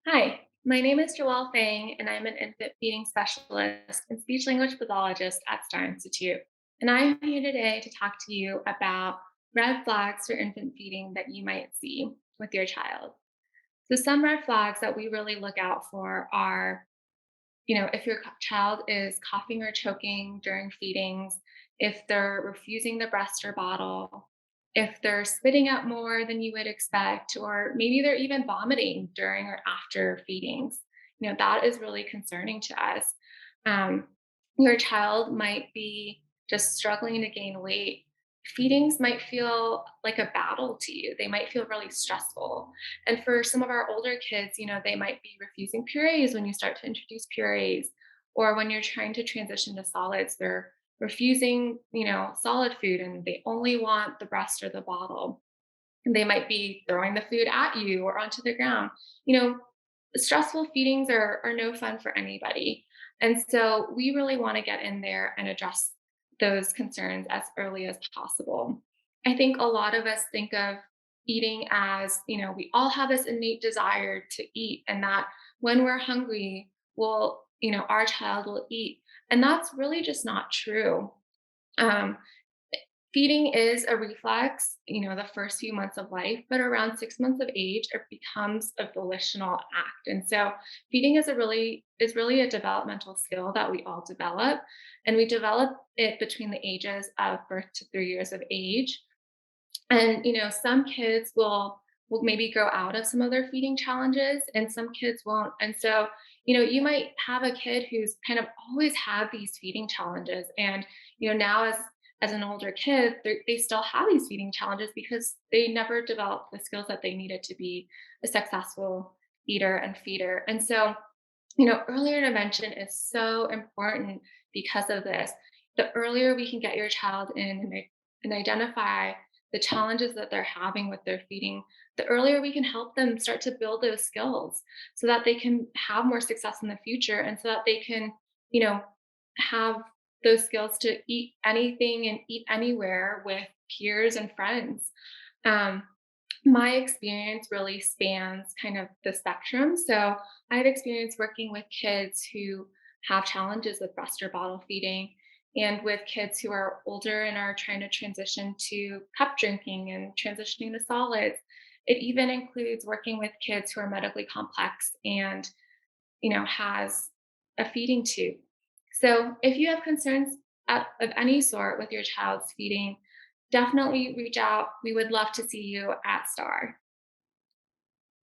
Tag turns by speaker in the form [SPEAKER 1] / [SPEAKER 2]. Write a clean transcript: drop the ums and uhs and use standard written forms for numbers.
[SPEAKER 1] Hi, my name is Joelle Fang, and I'm an infant feeding specialist and speech language pathologist at Star Institute. And I'm here today to talk to you about red flags for infant feeding that you might see with your child. So, some red flags that we really look out for are, if your child is coughing or choking during feedings, if they're refusing the breast or bottle, if they're spitting out more than you would expect, or maybe they're even vomiting during or after feedings. That is really concerning to us. Um, your child might be just struggling to gain weight. Feedings might feel like a battle to you. They might feel really stressful. And for some of our older kids, they might be refusing purees when you start to introduce purees, or when you're trying to transition to solids, they're refusing, solid food and they only want the breast or the bottle. And they might be throwing the food at you or onto the ground. You know, Stressful feedings are no fun for anybody. And so we really want to get in there and address those concerns as early as possible. I think a lot of us think of eating as, we all have this innate desire to eat, and that when we're hungry, our child will eat. And that's really just not true. Um, Feeding is a reflex, the first few months of life, but around 6 months of age, it becomes a volitional act. And so feeding is really a developmental skill that we all develop. And we develop it between the ages of birth to 3 years of age. And some kids will maybe grow out of some of their feeding challenges and some kids won't. And so, you might have a kid who's kind of always had these feeding challenges. And, now as an older kid, they still have these feeding challenges because they never developed the skills that they needed to be a successful eater and feeder. And so, earlier intervention is so important because of this. The earlier we can get your child in and identify the challenges that they're having with their feeding, the earlier we can help them start to build those skills so that they can have more success in the future and so that they can, you know, have those skills to eat anything and eat anywhere with peers and friends. Um, my experience really spans kind of the spectrum. So I have experience working with kids who have challenges with breast or bottle feeding, and with kids who are older and are trying to transition to cup drinking and transitioning to solids. It even includes working with kids who are medically complex and, has a feeding tube. So if you have concerns of any sort with your child's feeding, definitely reach out. We would love to see you at STAR.